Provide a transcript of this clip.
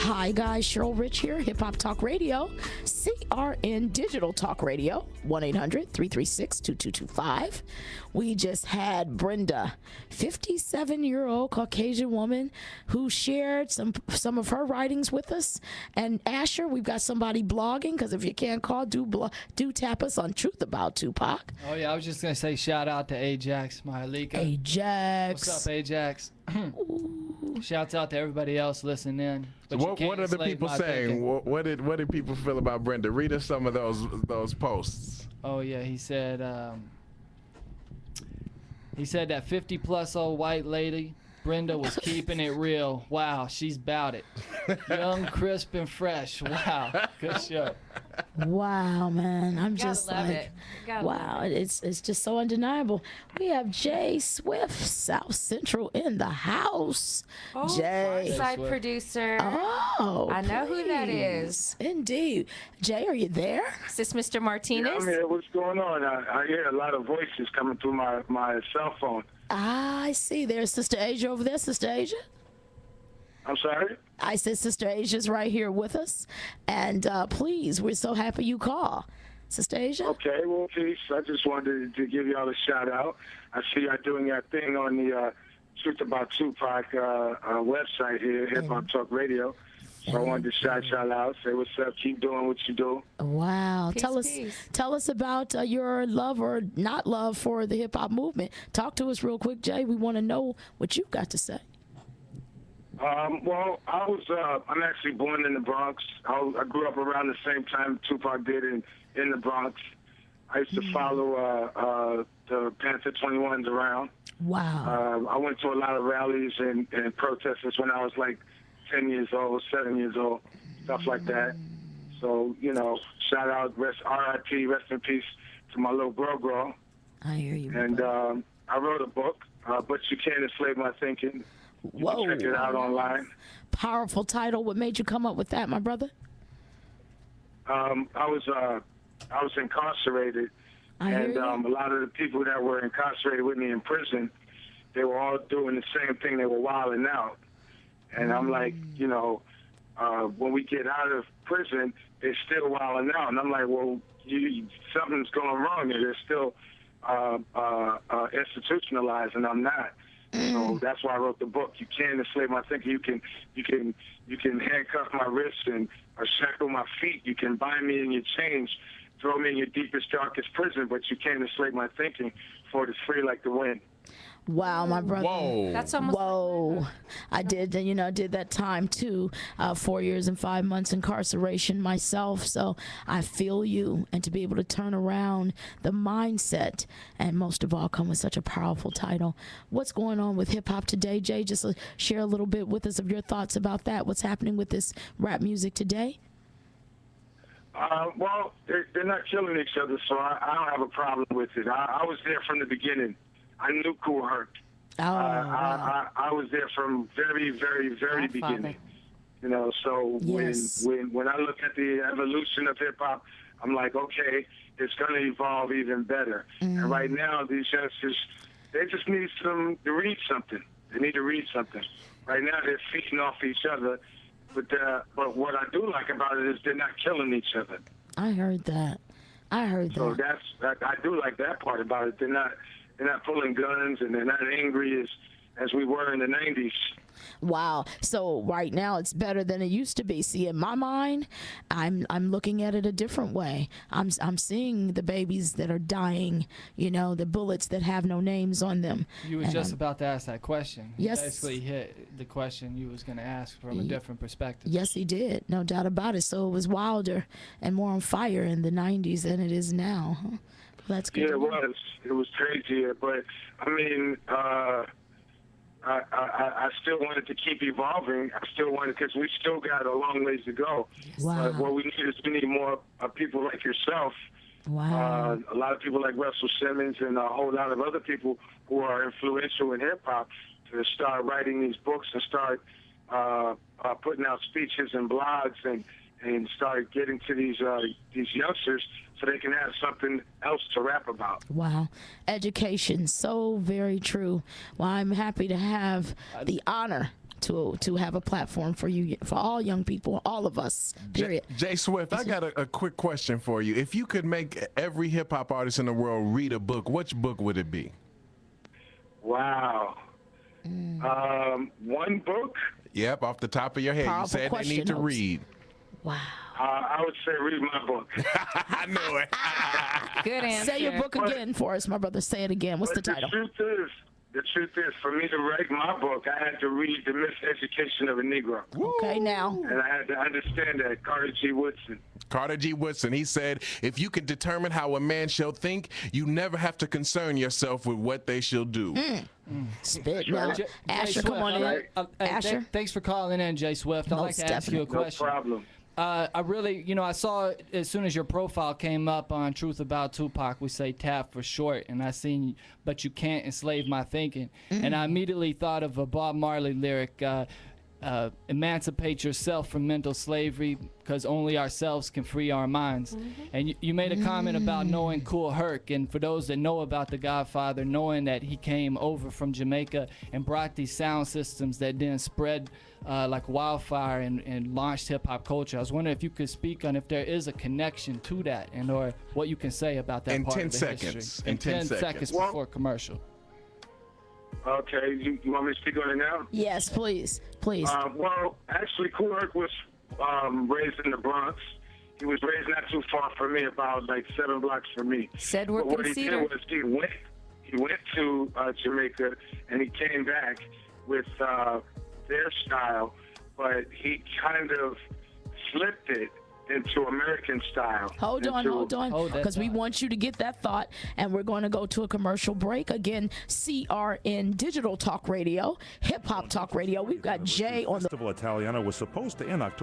Hi guys, Cheryl Rich here, Hip Hop Talk Radio, CRN Digital Talk Radio, 1-800-336-2225. We just had Brenda, 57-year-old Caucasian woman who shared some of her writings with us. And Asher, we've got somebody blogging, because if you can't call, do tap us on Truth About Tupac. Oh yeah, I was just gonna say shout out to Ajax, Mahalika. Ajax. What's up, Ajax? Shouts out to everybody else listening in. So what are the people saying? What did people feel about Brenda? Read us some of those posts. Oh yeah, he said that 50-plus old white lady Brenda was keeping it real. Wow, she's bout it. Young, crisp, and fresh. Wow, good show. Wow, man, I'm just like, wow, it's just so undeniable. We have Jay Swift, South Central in the house. Oh, Jay, side producer. Oh, I know who that is. Indeed. Jay, are you there? Is this Mr. Martinez? Yeah, I'm here. What's going on? I hear a lot of voices coming through my cell phone. I see. There's Sister Asia over there. Sister Asia? I'm sorry? I said Sister Asia's right here with us. And please, we're so happy you call. Sister Asia? Okay, well, peace. I just wanted to give y'all a shout out. I see y'all doing your thing on the Truth About Tupac website here, Hip Hop Talk Radio. So I wanted to shout y'all out, say what's up, keep doing what you do. Wow. Peace, tell us about your love or not love for the hip hop movement. Talk to us real quick, Jay. We want to know what you've got to say. Well, I'm actually born in the Bronx. I grew up around the same time Tupac did in the Bronx. I used to follow the Panther 21s around. Wow. I went to a lot of rallies and protests when I was like 10 years old, 7 years old, stuff like that. So, shout out, R.I.P., rest in peace to my little girl. I hear you. And I wrote a book, But You Can't Enslave My Thinking. You can check it out online. Powerful title. What made you come up with that, my brother? I was incarcerated, and a lot of the people that were incarcerated with me in prison, they were all doing the same thing. They were wilding out. And I'm like, when we get out of prison, they're still wilding out. And I'm like, well, something's going wrong here. They're still institutionalized, and I'm not. So that's why I wrote the book. You can't enslave my thinking. You can handcuff my wrists or shackle my feet. You can bind me in your chains, throw me in your deepest, darkest prison, but you can't enslave my thinking, for it is free like the wind. Wow, my brother. Whoa. That's almost Whoa. I did that time too. 4 years and 5 months incarceration myself. So I feel you. And to be able to turn around the mindset and most of all come with such a powerful title. What's going on with hip hop today, Jay? Just share a little bit with us of your thoughts about that. What's happening with this rap music today? Well, they're not killing each other, so I don't have a problem with it. I was there from the beginning. I knew Kool Herc. Wow. I was there from very, very, very beginning. So yes. when I look at the evolution of hip hop, I'm like, okay, it's going to evolve even better. And right now, these youngsters, they just need to read something. They need to read something. Right now, they're feeding off each other. But what I do like about it is they're not killing each other. I heard that. So I do like that part about it. They're not pulling guns, and they're not angry as we were in the 90s. Wow. So right now it's better than it used to be. See, in my mind, I'm looking at it a different way. I'm seeing the babies that are dying, the bullets that have no names on them. You were just about to ask that question. Yes. He basically hit the question you was going to ask from a different perspective. Yes, he did. No doubt about it. So it was wilder and more on fire in the 90s than it is now. Huh? That's good. Yeah, it was. It was crazier, but I mean, I still wanted to keep evolving. I still wanted, because we still got a long ways to go. Wow. What we need more people like yourself. Wow. A lot of people like Russell Simmons and a whole lot of other people who are influential in hip hop to start writing these books and start putting out speeches and blogs and start getting to these youngsters so they can have something else to rap about. Wow. Education, so very true. Well, I'm happy to have the honor to have a platform for you, for all young people, all of us. Period. Jay Swift, I got a quick question for you. If you could make every hip hop artist in the world read a book, which book would it be? Wow. One book? Yep, off the top of your head. Powerful You said they question, need to Hopes. read. Wow. I would say read my book. I knew it. Good answer. Say your book again for us, my brother. Say it again. What's the But title? The truth is, for me to write my book, I had to read The Miseducation of a Negro. Okay, now. And I had to understand that. Carter G. Woodson. Carter G. Woodson, he said, if you can determine how a man shall think, you never have to concern yourself with what they shall do. Spit now. Jay Asher, Swift, come on in. Asher? Thanks for calling in, Jay Swift. I'd like Most to ask you a definitely. No question. problem. I really, I saw as soon as your profile came up on Truth About Tupac, we say TAP for short, and I seen, but you can't enslave my thinking. And I immediately thought of a Bob Marley lyric, emancipate yourself from mental slavery because only ourselves can free our minds. And you made a comment about knowing Kool Herc, and for those that know about the Godfather, knowing that he came over from Jamaica and brought these sound systems that then spread like wildfire and launched hip-hop culture. I was wondering if you could speak on if there is a connection to that, and or what you can say about that In part 10 of the seconds. history. In 10 seconds. Before commercial. Okay, you want me to speak on it now? Yes, please. Please. Well, actually, Kool Herc was raised in the Bronx. He was raised not too far from me, about like 7 blocks from me. Sedgwick But what and he Cedar. did was he went to Jamaica and he came back with their style, but he kind of flipped it into American style. Hold on, Hold that because we thought. want you to get that thought, and we're going to go to a commercial break. Again, CRN Digital Talk Radio, Hip Hop Talk Radio. We've got Jay on the Festival Italiano was supposed to end October.